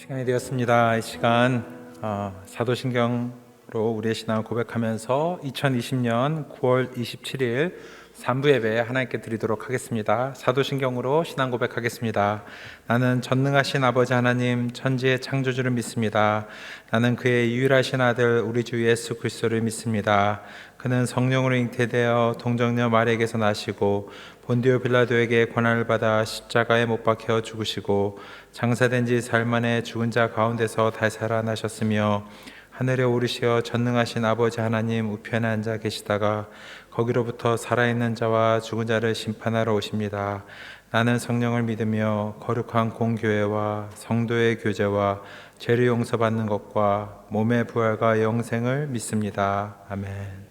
시간이 되었습니다. 이 시간 사도신경으로 우리의 신앙을 고백하면서 2020년 9월 27일 3부 예배 하나님께 드리도록 하겠습니다. 사도신경으로 신앙 고백하겠습니다. 나는 전능하신 아버지 하나님 천지의 창조주를 믿습니다. 나는 그의 유일하신 아들 우리 주 예수 그리스도를 믿습니다. 그는 성령으로 잉태되어 동정녀 마리아에게서 나시고 본디오 빌라도에게 고난을 받아 십자가에 못 박혀 죽으시고 장사된 지 사흘 만에 죽은 자 가운데서 다시 살아나셨으며 하늘에 오르시어 전능하신 아버지 하나님 우편에 앉아 계시다가 거기로부터 살아있는 자와 죽은 자를 심판하러 오십니다. 나는 성령을 믿으며 거룩한 공교회와 성도의 교제와 죄를 용서받는 것과 몸의 부활과 영생을 믿습니다. 아멘.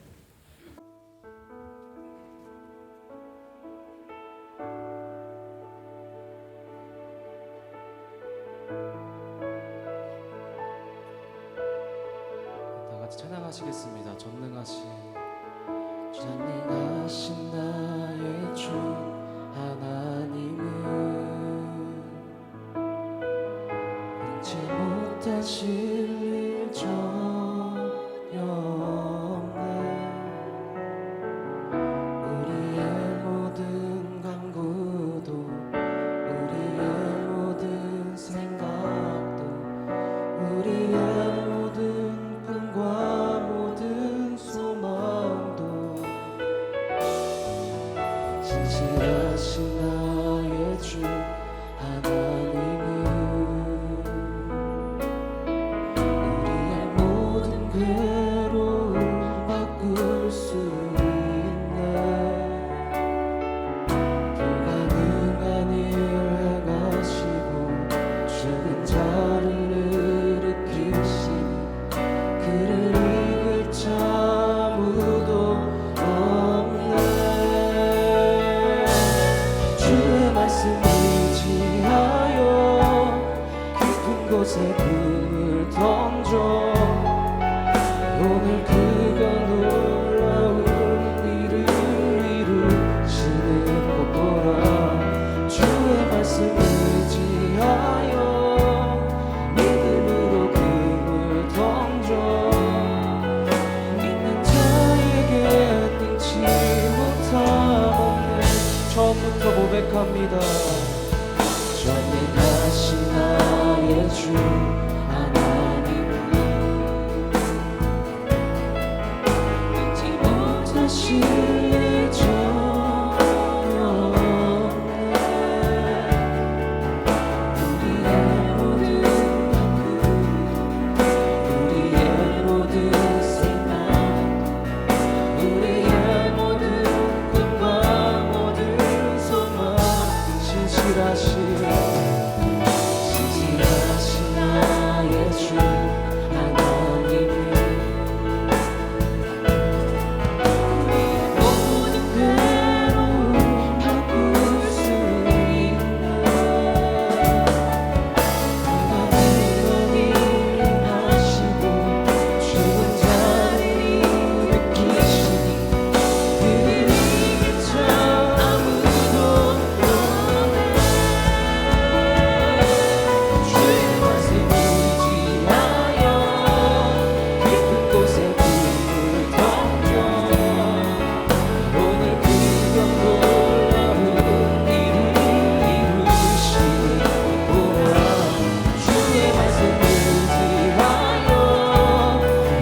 찬양하시겠습니다. 전능하신 나의 주 하나님은 능치 못하실 일 전혀 없네. 우리의 모든 간구도 우리의 모든 생각도 우리의 모든 꿈과 모든 소망도 진실하신 나의 주 하나님은 우리의 모든 괴로움 바꿀 수 있네. 불가능한 일 행하시고 죽은 자를 일으키시니 그를 이길 자 아무도 없네. 주의 말씀 의지하여 깊은 곳에 금을 던져 오늘 그가 놀라운 일을 이루시는 것 보라. 주의 말씀 의지하여 믿음으로 금을 던져 믿는 자에게 능치 못함 없네. 처음부터 고백합니다. 전능하신 나의 주 하나님은 능치 못하실 일 전혀 없네. 우리의 모든 간구 우리의 모든 생각 우리의 모든 꿈과 모든 소망 진실하신 나의 주 하나님은 우리의 모든 괴로움 바꿀 수 있네. 불가능한 일을 하시고 죽은 자를 일으키시니 그를 이길 자 아무도 없네. 주의 말씀 의지하여 깊은 곳에 금을 던져 오늘 그가 놀라운 일을 이루시니 보라. 주의 말씀 의지하여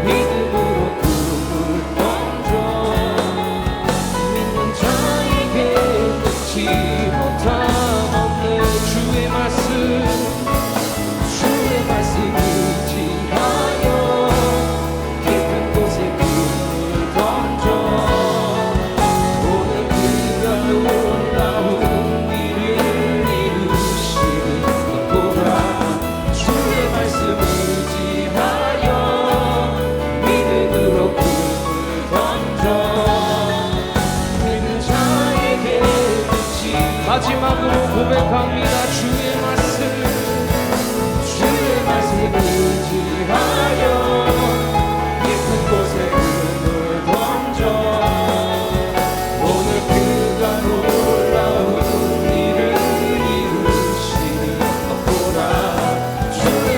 믿음으로 금을 던져 믿는 자에게 끝이 못함 없네. 주의 말씀 의지하여 깊은 곳에 금을 던져 오늘 그가 놀라운 일을 이루시는 것 보라. 주의 말씀 의지하여 믿음으로 금을 던져 믿는 자에게 끝이 마지막으로 고백합니다. 주의 말씀 의지하여 깊은 곳에 금을 던져 오늘 그가 놀라운 일을 이루시는 것 보라. 주의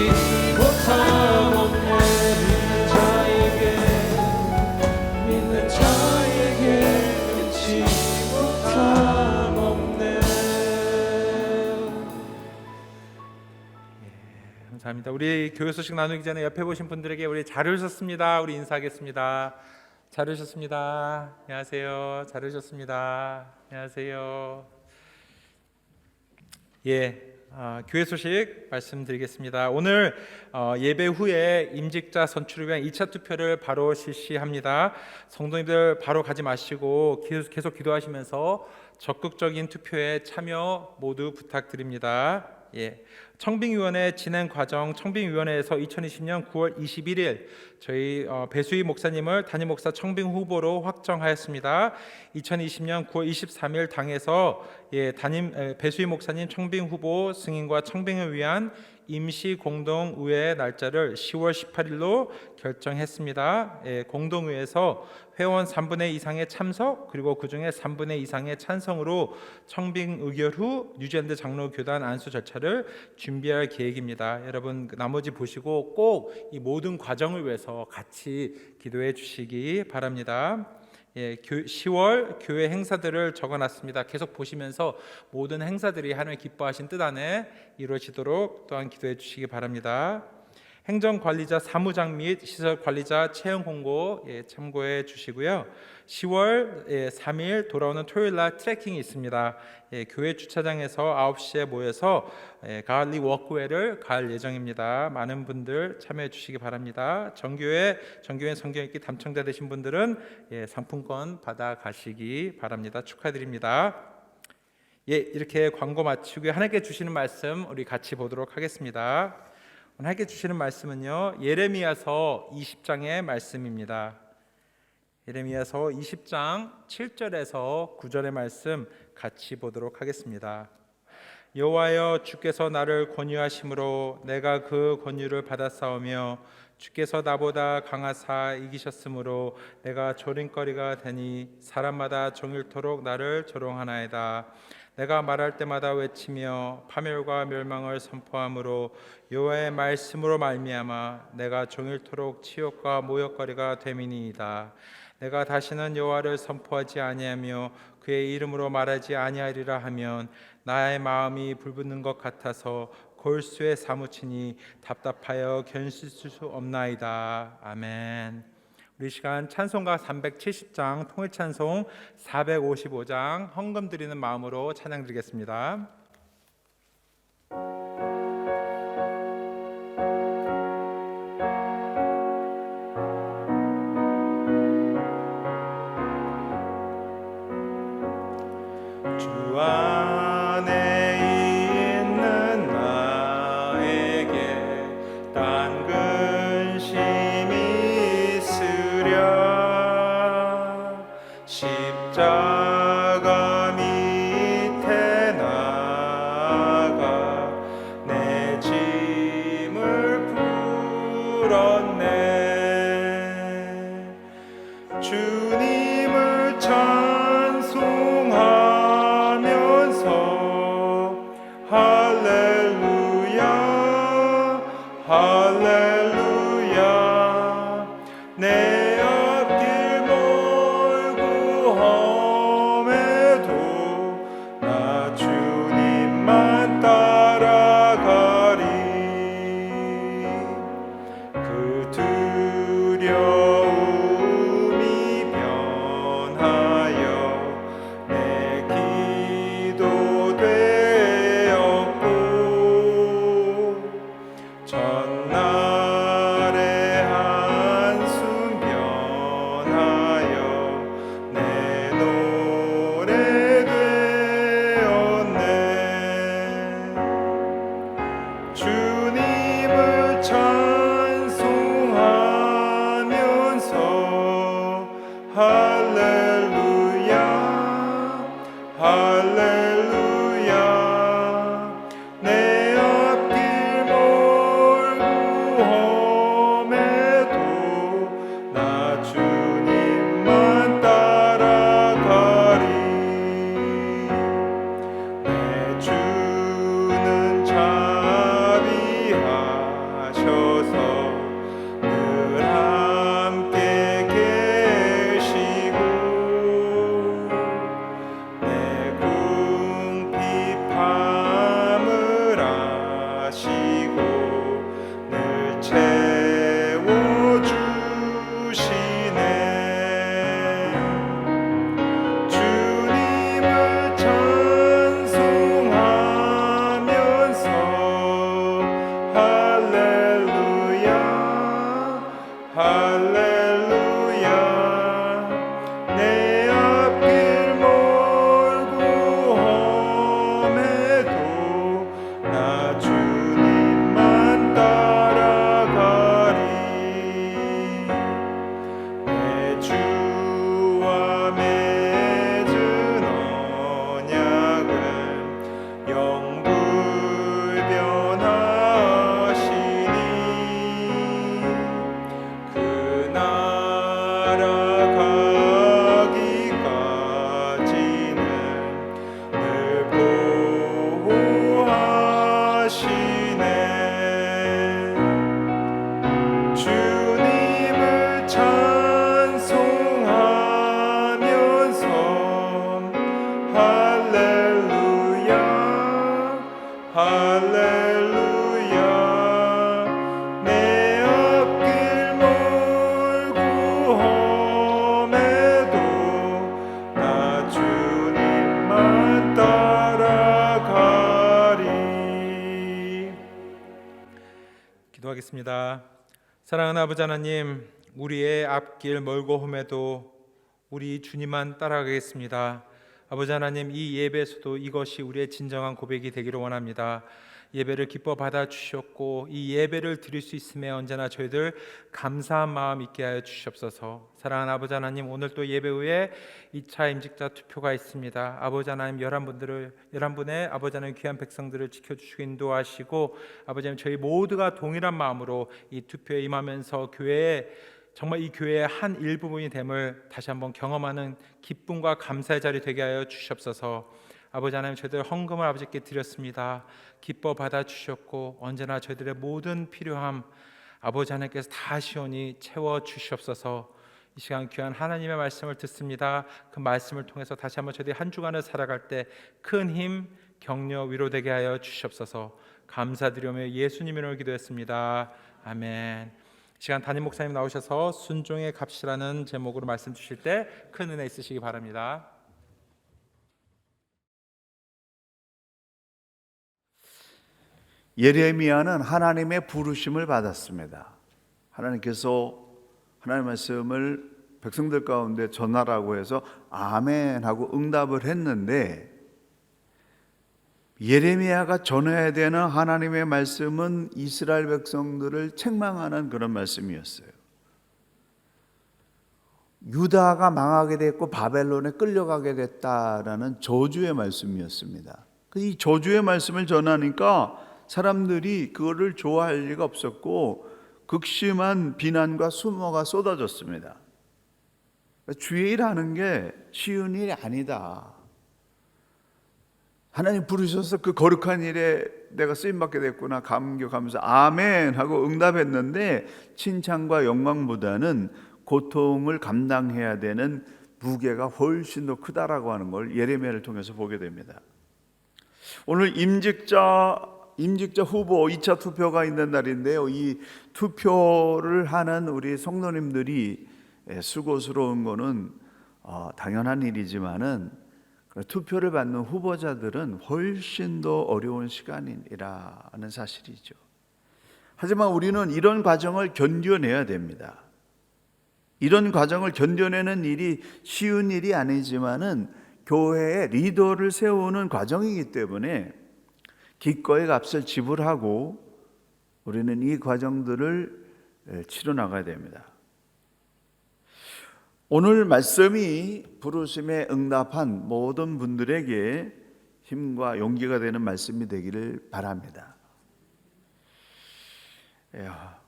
못함 없네. 믿는 자에게 끝이 못함 없네. 감사합니다. 우리 교회 소식 나누기 전에 옆에 보신 분들에게 우리 잘 오셨습니다. 우리 인사하겠습니다. 잘 오셨습니다. 안녕하세요. 잘 오셨습니다. 안녕하세요. 교회 소식 말씀드리겠습니다. 오늘 예배 후에 임직자 선출을 위한 2차 투표를 바로 실시합니다. 성도님들 바로 가지 마시고 계속 기도하시면서 적극적인 투표에 참여 모두 부탁드립니다. 청빙위원회 진행 과정, 청빙위원회에서 2020년 9월 21일 저희 배수희 목사님을 담임 목사 청빙 후보로 확정하였습니다. 2020년 9월 23일 당에서 배수희 목사님 청빙 후보 승인과 청빙을 위한 임시 공동의회 날짜를 10월 18일로 결정했습니다. 공동의회에서 회원 3분의 2 이상의 참석 그리고 그중에 3분의 2 이상의 찬성으로 청빙 의결 후 뉴질랜드 장로교단 안수 절차를 준비할 계획입니다. 여러분 나머지 보시고 꼭 이 모든 과정을 위해서 같이 기도해 주시기 바랍니다. 10월 교회 행사들을 적어놨습니다. 계속 보시면서 모든 행사들이 하나님의 기뻐하신 뜻 안에 이루어지도록 또한 기도해 주시기 바랍니다. 행정관리자 사무장 및 시설관리자 채용 공고 참고해 주시고요. 10월 3일 돌아오는 토요일날 트레킹이 있습니다. 교회 주차장에서 9시에 모여서 가을리 워크웨이를 갈 예정입니다. 많은 분들 참여해 주시기 바랍니다. 정교회 성경 읽기 담청자 되신 분들은 상품권 받아 가시기 바랍니다. 축하드립니다. 이렇게 광고 마치고 하나님께 주시는 말씀 우리 같이 보도록 하겠습니다. 하나님께 주시는 말씀은요, 예레미야서 20장의 말씀입니다. 예레미야서 20장 7절에서 9절의 말씀 같이 보도록 하겠습니다. 여호와여, 주께서 나를 권유하심으로 내가 그 권유를 받았사오며 주께서 나보다 강하사 이기셨으므로 내가 조림거리가 되니 사람마다 종일토록 나를 조롱하나이다. 내가 말할 때마다 외치며 파멸과 멸망을 선포함으로 여호와의 말씀으로 말미암아 내가 종일토록 치욕과 모욕거리가 됨이니이다. 내가 다시는 여호와를 선포하지 아니하며 그의 이름으로 말하지 아니하리라 하면 나의 마음이 불붙는 것 같아서 골수에 사무치니 답답하여 견딜 수 없나이다. 아멘. 우리 시간 찬송가 370장, 통일찬송 455장 헌금 드리는 마음으로 찬양 드리겠습니다. 주 안에 있는 나에게 딴 근심이 있으랴. 십자가 밑에 나가 내 짐을 풀었네. 주님을 찬송하면서 할렐루야 할렐루야. 내 앞길 멀고 험해도 나 주님만 따라가리. 그 두려움이 변하여 내 기도 되었고 전날의 한숨 변하여 내 노래 되었네. 주님을 찬송하면서 할렐루야 할렐루야. 내 앞길 멀고 하셔서 늘 함께 계시고 내 궁핍함을 아시고 늘 채워주시네. 주님을 찬송하면서 할렐루야 할렐루야 내 앞길 멀고 험해도 나 주님만 따라가리. 내 주와 맺은 언약은 영불변하시니 그 나라 가기까지는 늘 보호하시네. 주님을 찬송하면서 할렐루야 할렐루야 내 앞길 멀고 험해도 나 주님만 따라가리. 기도하겠습니다. 사랑하는 아버지 하나님, 우리의 앞길 멀고 험해도 우리 주님만 따라가겠습니다. 아버지 하나님, 이 예배에서도 이것이 우리의 진정한 고백이 되기를 원합니다. 예배를 기뻐 받아 주셨고 이 예배를 드릴 수 있음에 언제나 저희들 감사한 마음 있게 하여 주시옵소서. 사랑하는 아버지 하나님, 오늘 또 예배 후에 2차 임직자 투표가 있습니다. 아버지 하나님, 11분의 아버지 하나님 귀한 백성들을 지켜주시고 인도하시고 아버지 하나님, 저희 모두가 동일한 마음으로 이 투표에 임하면서 정말 이 교회의 한 일부분이 됨을 다시 한번 경험하는 기쁨과 감사의 자리 되게 하여 주시옵소서. 아버지 하나님, 저희들 헌금을 아버지께 드렸습니다. 기뻐 받아 주셨고 언제나 저희들의 모든 필요함 아버지 하나님께서 다 시원히 채워 주시옵소서. 이 시간 귀한 하나님의 말씀을 듣습니다. 그 말씀을 통해서 다시 한번 저희들이 한 주간을 살아갈 때 큰 힘, 격려, 위로되게 하여 주시옵소서. 감사드리며 예수님 이름으로 기도했습니다. 아멘. 이 시간 담임 목사님 나오셔서 순종의 값이라는 제목으로 말씀 주실 때 큰 은혜 있으시기 바랍니다. 예레미야는 하나님의 부르심을 받았습니다. 하나님께서 하나님의 말씀을 백성들 가운데 전하라고 해서 아멘 하고 응답을 했는데, 예레미야가 전해야 되는 하나님의 말씀은 이스라엘 백성들을 책망하는 그런 말씀이었어요. 유다가 망하게 됐고 바벨론에 끌려가게 됐다라는 저주의 말씀이었습니다. 이 저주의 말씀을 전하니까 사람들이 그거를 좋아할 리가 없었고 극심한 비난과 수모가 쏟아졌습니다. 주의 일하는 게 쉬운 일이 아니다. 하나님 부르셔서 그 거룩한 일에 내가 쓰임받게 됐구나 감격하면서 아멘 하고 응답했는데, 칭찬과 영광보다는 고통을 감당해야 되는 무게가 훨씬 더 크다라고 하는 걸 예레미야를 통해서 보게 됩니다. 오늘 임직자 후보 2차 투표가 있는 날인데요, 이 투표를 하는 우리 성도님들이 수고스러운 거는 당연한 일이지만은 투표를 받는 후보자들은 훨씬 더 어려운 시간이라는 사실이죠. 하지만 우리는 이런 과정을 견뎌내야 됩니다. 이런 과정을 견뎌내는 일이 쉬운 일이 아니지만은 교회의 리더를 세우는 과정이기 때문에 기꺼이 값을 지불하고 우리는 이 과정들을 치러 나가야 됩니다. 오늘 말씀이 부르심에 응답한 모든 분들에게 힘과 용기가 되는 말씀이 되기를 바랍니다.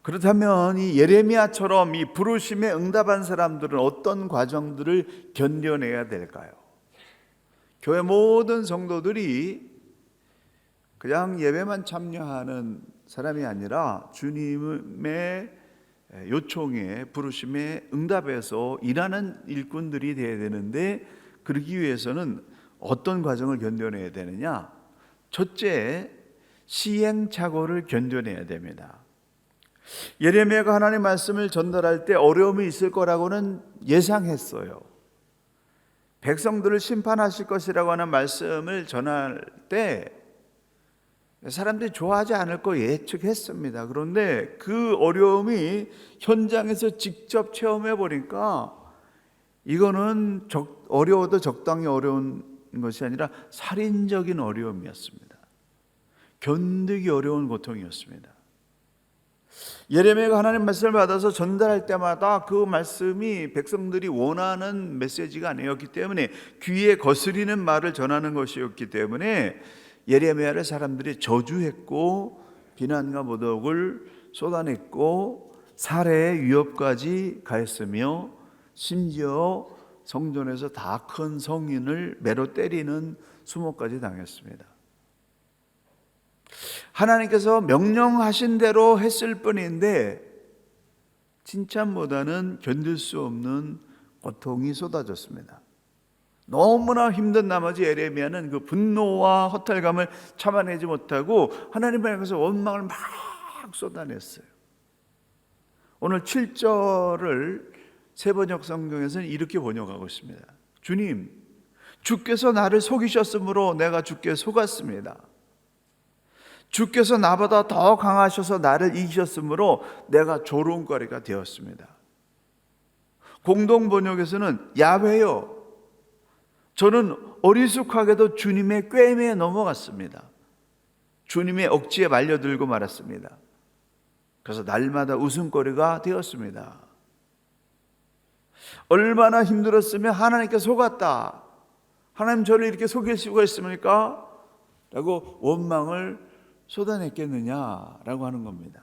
그렇다면 이 예레미야처럼 이 부르심에 응답한 사람들은 어떤 과정들을 견뎌내야 될까요? 교회 모든 성도들이 그냥 예배만 참여하는 사람이 아니라 주님의 요청에 부르심에 응답해서 일하는 일꾼들이 되어야 되는데, 그러기 위해서는 어떤 과정을 견뎌내야 되느냐? 첫째, 시행착오를 견뎌내야 됩니다. 예레미야가 하나님 말씀을 전달할 때 어려움이 있을 거라고는 예상했어요. 백성들을 심판하실 것이라고 하는 말씀을 전할 때 사람들이 좋아하지 않을 거 예측했습니다. 그런데 그 어려움이 현장에서 직접 체험해 보니까 이거는 어려워도 적당히 어려운 것이 아니라 살인적인 어려움이었습니다. 견디기 어려운 고통이었습니다. 예레미야가 하나님 말씀을 받아서 전달할 때마다 그 말씀이 백성들이 원하는 메시지가 아니었기 때문에, 귀에 거스리는 말을 전하는 것이었기 때문에 예레미야를 사람들이 저주했고 비난과 모독을 쏟아냈고 살해의 위협까지 가했으며, 심지어 성전에서 다 큰 성인을 매로 때리는 수모까지 당했습니다. 하나님께서 명령하신 대로 했을 뿐인데 칭찬보다는 견딜 수 없는 고통이 쏟아졌습니다. 너무나 힘든 나머지 예레미야는 그 분노와 허탈감을 참아내지 못하고 하나님 앞에서 원망을 막 쏟아냈어요. 오늘 7절을 세번역 성경에서는 이렇게 번역하고 있습니다. 주님, 주께서 나를 속이셨으므로 내가 주께 속았습니다. 주께서 나보다 더 강하셔서 나를 이기셨으므로 내가 조롱거리가 되었습니다. 공동 번역에서는 야훼여, 저는 어리숙하게도 주님의 꾀임에 넘어갔습니다. 주님의 억지에 말려들고 말았습니다. 그래서 날마다 웃음거리가 되었습니다. 얼마나 힘들었으면 하나님께 속았다, 하나님 저를 이렇게 속일 수가 있습니까? 라고 원망을 쏟아냈겠느냐라고 하는 겁니다.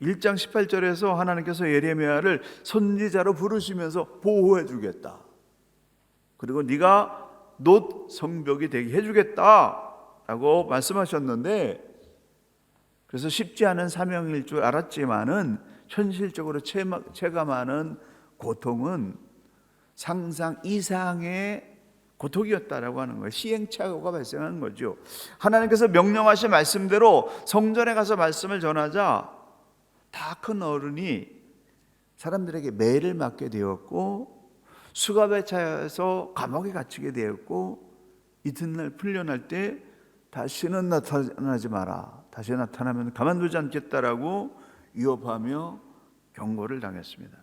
1장 18절에서 하나님께서 예레미야를 선지자로 부르시면서 보호해 주겠다, 그리고 네가 놋 성벽이 되게 해주겠다라고 말씀하셨는데, 그래서 쉽지 않은 사명일 줄 알았지만은 현실적으로 체감하는 고통은 상상 이상의 고통이었다라고 하는 거예요. 시행착오가 발생하는 거죠. 하나님께서 명령하신 말씀대로 성전에 가서 말씀을 전하자 다 큰 어른이 사람들에게 매를 맞게 되었고, 수갑에 차여서 감옥에 갇히게 되었고, 이튿날 풀려날 때 다시는 나타나지 마라, 다시 나타나면 가만두지 않겠다라고 위협하며 경고를 당했습니다.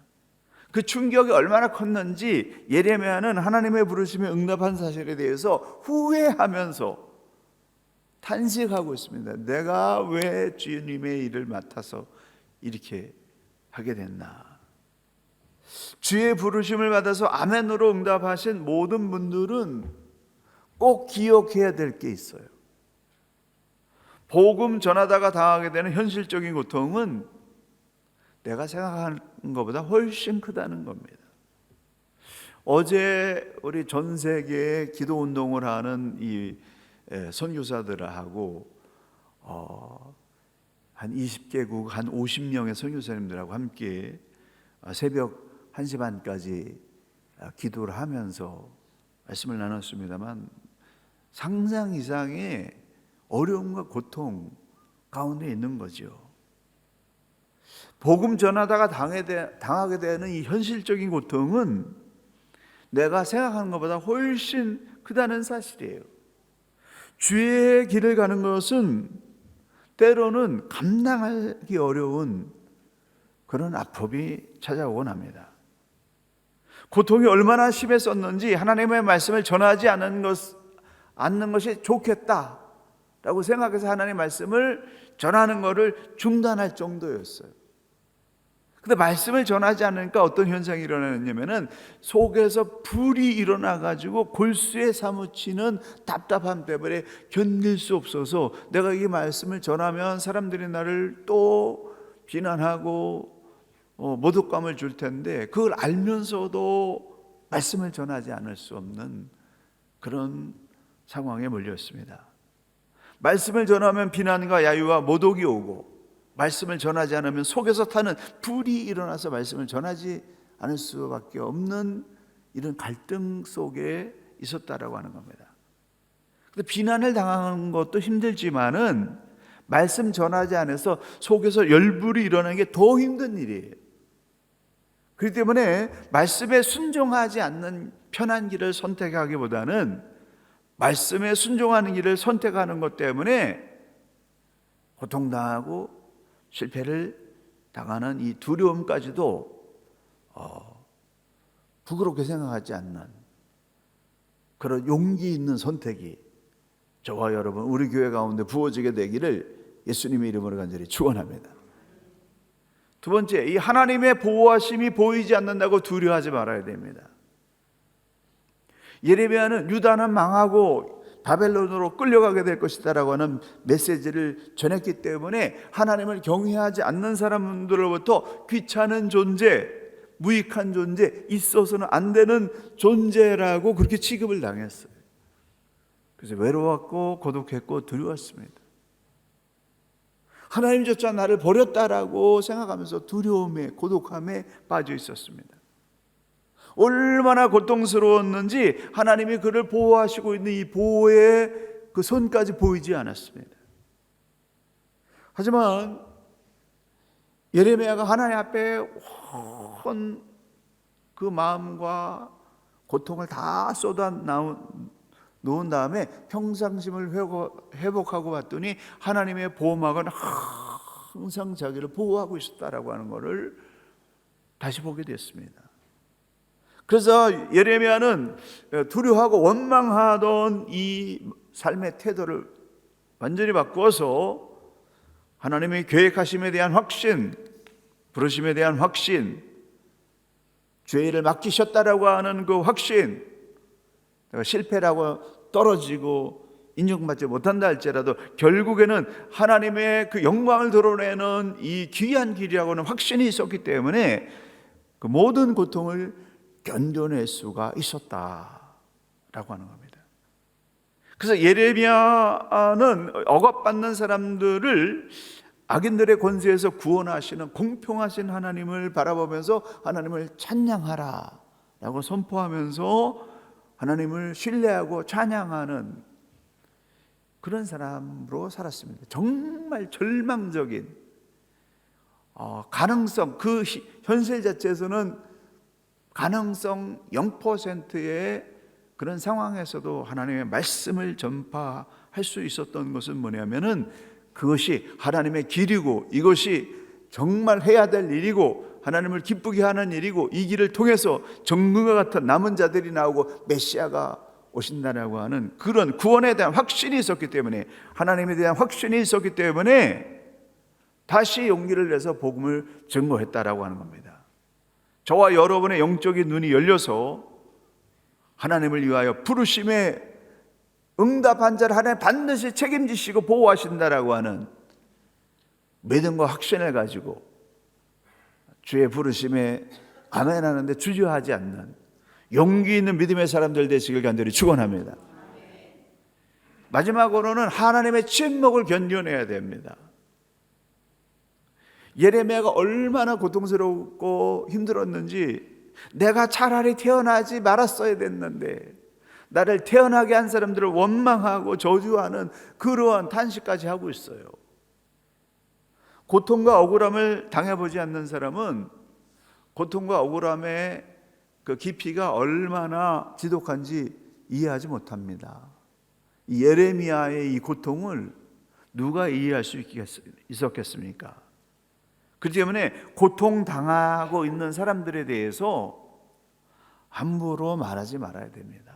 그 충격이 얼마나 컸는지 예레미야는 하나님의 부르심에 응답한 사실에 대해서 후회하면서 탄식하고 있습니다. 내가 왜 주님의 일을 맡아서 이렇게 하게 됐나. 주의 부르심을 받아서 아멘으로 응답하신 모든 분들은 꼭 기억해야 될 게 있어요. 복음 전하다가 당하게 되는 현실적인 고통은 내가 생각하는 것보다 훨씬 크다는 겁니다. 어제 우리 전 세계에 기도 운동을 하는 이 선교사들하고 한 20개국 한 50명의 선교사님들하고 함께 새벽 1시 반까지 기도를 하면서 말씀을 나눴습니다만, 상상 이상의 어려움과 고통 가운데 있는 거죠. 복음 전하다가 당하게 되는 이 현실적인 고통은 내가 생각하는 것보다 훨씬 크다는 사실이에요. 주의 길을 가는 것은 때로는 감당하기 어려운 그런 아픔이 찾아오곤 합니다. 고통이 얼마나 심했었는지 하나님의 말씀을 전하지 않는 것이 좋겠다라고 생각해서 하나님의 말씀을 전하는 것을 중단할 정도였어요. 근데 말씀을 전하지 않으니까 어떤 현상이 일어나냐면은 속에서 불이 일어나 가지고 골수에 사무치는 답답함 때문에 견딜 수 없어서 내가 이 말씀을 전하면 사람들이 나를 또 비난하고 모독감을 줄 텐데, 그걸 알면서도 말씀을 전하지 않을 수 없는 그런 상황에 몰렸습니다. 말씀을 전하면 비난과 야유와 모독이 오고, 말씀을 전하지 않으면 속에서 타는 불이 일어나서 말씀을 전하지 않을 수밖에 없는 이런 갈등 속에 있었다라고 하는 겁니다. 근데 비난을 당하는 것도 힘들지만은 말씀 전하지 않아서 속에서 열불이 일어나는 게 더 힘든 일이에요. 그렇기 때문에 말씀에 순종하지 않는 편한 길을 선택하기보다는 말씀에 순종하는 길을 선택하는 것 때문에 고통당하고 실패를 당하는 이 두려움까지도 부끄럽게 생각하지 않는 그런 용기 있는 선택이 저와 여러분, 우리 교회 가운데 부어지게 되기를 예수님의 이름으로 간절히 축원합니다. 두 번째, 이 하나님의 보호하심이 보이지 않는다고 두려워하지 말아야 됩니다. 예레미야는 유다는 망하고 바벨론으로 끌려가게 될 것이다라고 하는 메시지를 전했기 때문에 하나님을 경외하지 않는 사람들로부터 귀찮은 존재, 무익한 존재, 있어서는 안 되는 존재라고 그렇게 취급을 당했어요. 그래서 외로웠고 고독했고 두려웠습니다. 하나님조차 나를 버렸다라고 생각하면서 두려움에, 고독함에 빠져 있었습니다. 얼마나 고통스러웠는지 하나님이 그를 보호하시고 있는 이 보호의 그 손까지 보이지 않았습니다. 하지만 예레미야가 하나님 앞에 온 그 마음과 고통을 다 쏟아 놓은 다음에 평상심을 회복하고 봤더니 하나님의 보호막은 항상 자기를 보호하고 있었다라고 하는 것을 다시 보게 됐습니다. 그래서 예레미야는 두려워하고 원망하던 이 삶의 태도를 완전히 바꾸어서 하나님의 계획하심에 대한 확신, 부르심에 대한 확신, 죄를 맡기셨다라고 하는 그 확신, 내가 실패라고 떨어지고 인정받지 못한다 할지라도 결국에는 하나님의 그 영광을 드러내는 이 귀한 길이라고는 확신이 있었기 때문에 그 모든 고통을 견뎌낼 수가 있었다라고 하는 겁니다. 그래서 예레미야는 억압받는 사람들을 악인들의 권세에서 구원하시는 공평하신 하나님을 바라보면서 하나님을 찬양하라 라고 선포하면서 하나님을 신뢰하고 찬양하는 그런 사람으로 살았습니다. 정말 절망적인 가능성, 그 현실 자체에서는 가능성 0%의 그런 상황에서도 하나님의 말씀을 전파할 수 있었던 것은 뭐냐면은 그것이 하나님의 길이고 이것이 정말 해야 될 일이고 하나님을 기쁘게 하는 일이고 이 길을 통해서 정금과 같은 남은 자들이 나오고 메시아가 오신다라고 하는 그런 구원에 대한 확신이 있었기 때문에, 하나님에 대한 확신이 있었기 때문에 다시 용기를 내서 복음을 증거했다라고 하는 겁니다. 저와 여러분의 영적인 눈이 열려서 하나님을 위하여 부르심에 응답한 자를 하나님 반드시 책임지시고 보호하신다라고 하는 믿음과 확신을 가지고 주의 부르심에 아멘하는데 주저하지 않는 용기 있는 믿음의 사람들 되시길 간절히 축원합니다. 마지막으로는 하나님의 침묵을 견뎌내야 됩니다. 예레미야가 얼마나 고통스럽고 힘들었는지, 내가 차라리 태어나지 말았어야 됐는데 나를 태어나게 한 사람들을 원망하고 저주하는 그러한 탄식까지 하고 있어요. 고통과 억울함을 당해보지 않는 사람은 고통과 억울함의 그 깊이가 얼마나 지독한지 이해하지 못합니다. 이 예레미야의 이 고통을 누가 이해할 수 있었겠습니까? 그렇기 때문에 고통당하고 있는 사람들에 대해서 함부로 말하지 말아야 됩니다.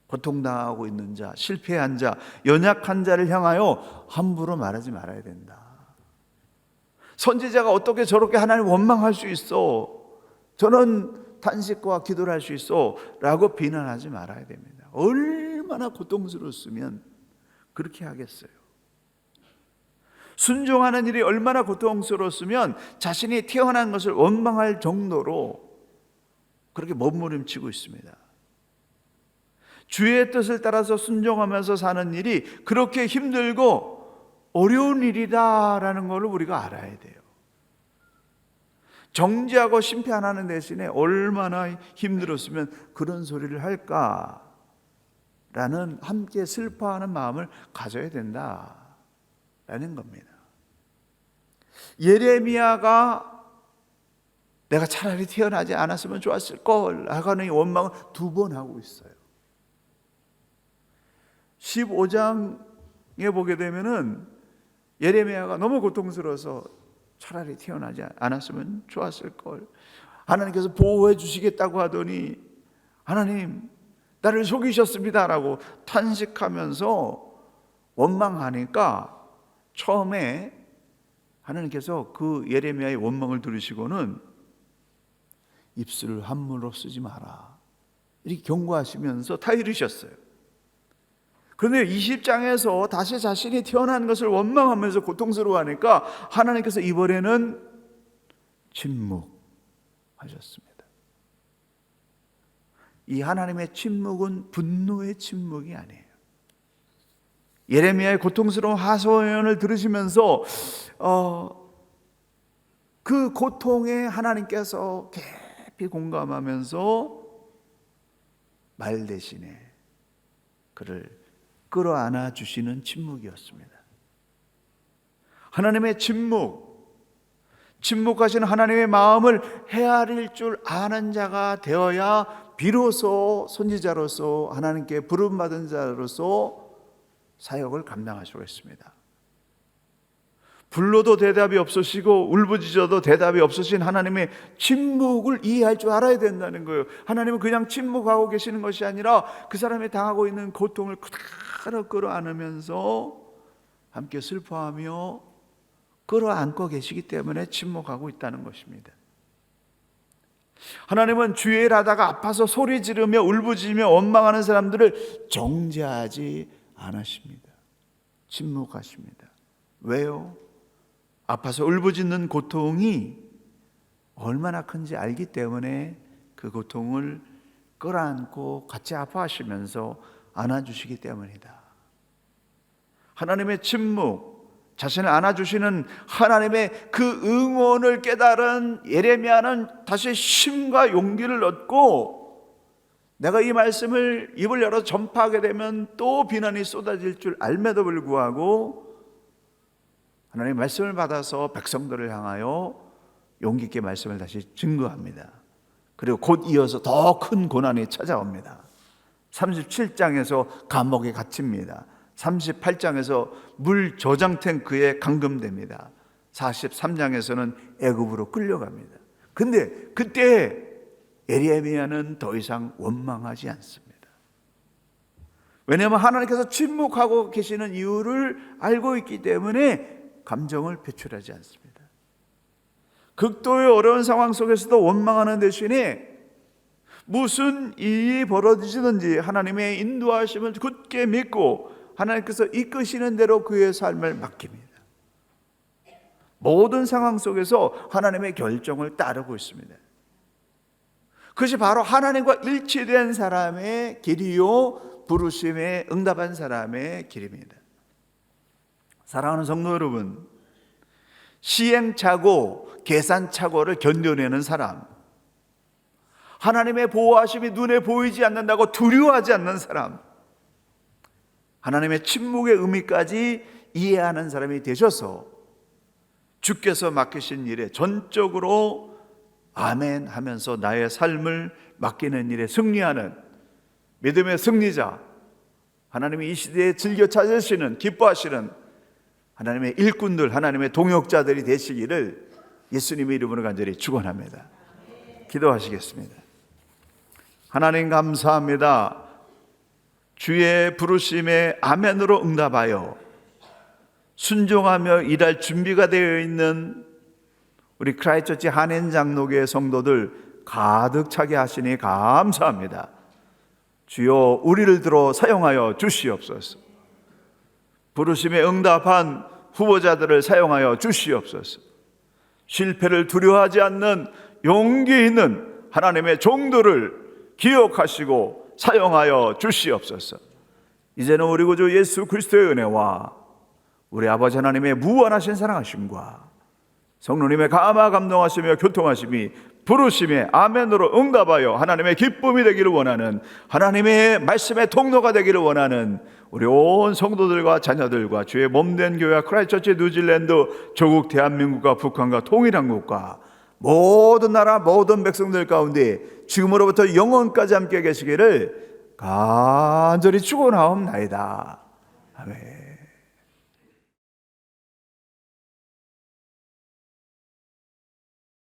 고통당하고 있는 자, 실패한 자, 연약한 자를 향하여 함부로 말하지 말아야 된다. 선지자가 어떻게 저렇게 하나님 원망할 수 있어? 저는 탄식과 기도를 할 수 있어? 라고 비난하지 말아야 됩니다. 얼마나 고통스러웠으면 그렇게 하겠어요. 순종하는 일이 얼마나 고통스러웠으면 자신이 태어난 것을 원망할 정도로 그렇게 몸부림치고 있습니다. 주의 뜻을 따라서 순종하면서 사는 일이 그렇게 힘들고 어려운 일이다라는 것을 우리가 알아야 돼요. 정죄하고 심판하는 대신에 얼마나 힘들었으면 그런 소리를 할까라는 함께 슬퍼하는 마음을 가져야 된다라는 겁니다. 예레미야가 내가 차라리 태어나지 않았으면 좋았을 걸 하는 원망을 2번 하고 있어요. 15장에 보게 되면은 예레미야가 너무 고통스러워서 차라리 태어나지 않았으면 좋았을 걸, 하나님께서 보호해 주시겠다고 하더니 하나님 나를 속이셨습니다라고 탄식하면서 원망하니까 처음에 하나님께서 그 예레미야의 원망을 들으시고는 입술을 함부로 쓰지 마라 이렇게 경고하시면서 다 이르셨어요. 그런데 20장에서 다시 자신이 태어난 것을 원망하면서 고통스러워하니까 하나님께서 이번에는 침묵하셨습니다. 이 하나님의 침묵은 분노의 침묵이 아니에요. 예레미야의 고통스러운 하소연을 들으시면서 그 고통에 하나님께서 깊이 공감하면서 말 대신에 그를 끌어안아 주시는 침묵이었습니다. 하나님의 침묵하신 하나님의 마음을 헤아릴 줄 아는 자가 되어야 비로소 선지자로서 하나님께 부름받은 자로서 사역을 감당할 수가 있습니다. 불러도 대답이 없으시고 울부짖어도 대답이 없으신 하나님의 침묵을 이해할 줄 알아야 된다는 거예요. 하나님은 그냥 침묵하고 계시는 것이 아니라 그 사람이 당하고 있는 고통을 그대로 끌어안으면서 함께 슬퍼하며 끌어안고 계시기 때문에 침묵하고 있다는 것입니다. 하나님은 주의 일 하다가 아파서 소리 지르며 울부짖으며 원망하는 사람들을 정죄하지 않으십니다. 침묵하십니다. 왜요? 아파서 울부짖는 고통이 얼마나 큰지 알기 때문에 그 고통을 끌어안고 같이 아파하시면서 안아주시기 때문이다. 하나님의 침묵, 자신을 안아주시는 하나님의 그 응원을 깨달은 예레미야는 다시 힘과 용기를 얻고 내가 이 말씀을 입을 열어 전파하게 되면 또 비난이 쏟아질 줄 알매도 불구하고 하나님의 말씀을 받아서 백성들을 향하여 용기 있게 말씀을 다시 증거합니다. 그리고 곧 이어서 더 큰 고난이 찾아옵니다. 37장에서 감옥에 갇힙니다. 38장에서 물 저장 탱크에 감금됩니다. 43장에서는 애굽으로 끌려갑니다. 근데 그때 예레미야는 더 이상 원망하지 않습니다. 왜냐하면 하나님께서 침묵하고 계시는 이유를 알고 있기 때문에 감정을 표출하지 않습니다. 극도의 어려운 상황 속에서도 원망하는 대신에 무슨 일이 벌어지든지 하나님의 인도하심을 굳게 믿고 하나님께서 이끄시는 대로 그의 삶을 맡깁니다. 모든 상황 속에서 하나님의 결정을 따르고 있습니다. 그것이 바로 하나님과 일치된 사람의 길이요 부르심에 응답한 사람의 길입니다. 사랑하는 성도 여러분, 시행착오, 계산착오를 견뎌내는 사람, 하나님의 보호하심이 눈에 보이지 않는다고 두려워하지 않는 사람, 하나님의 침묵의 의미까지 이해하는 사람이 되셔서 주께서 맡기신 일에 전적으로 아멘 하면서 나의 삶을 맡기는 일에 승리하는 믿음의 승리자, 하나님이 이 시대에 즐겨 찾으시는 기뻐하시는 하나님의 일꾼들, 하나님의 동역자들이 되시기를 예수님의 이름으로 간절히 축원합니다. 기도하시겠습니다. 하나님 감사합니다. 주의 부르심에 아멘으로 응답하여 순종하며 일할 준비가 되어 있는 우리 크라이처치 한인장로교회 성도들 가득 차게 하시니 감사합니다. 주여 우리를 들어 사용하여 주시옵소서. 부르심에 응답한 후보자들을 사용하여 주시옵소서. 실패를 두려워하지 않는 용기 있는 하나님의 종들을 기억하시고 사용하여 주시옵소서. 이제는 우리 구주 예수 그리스도의 은혜와 우리 아버지 하나님의 무한하신 사랑하심과 성령님의 감화 감동하시며 교통하심이 부르심에 아멘으로 응답하여 하나님의 기쁨이 되기를 원하는, 하나님의 말씀의 통로가 되기를 원하는 우리 온 성도들과 자녀들과 주의 몸된 교회와 크라이처치 뉴질랜드, 조국 대한민국과 북한과 통일한국과 모든 나라 모든 백성들 가운데 지금으로부터 영원까지 함께 계시기를 간절히 축원하옵나이다. 아멘.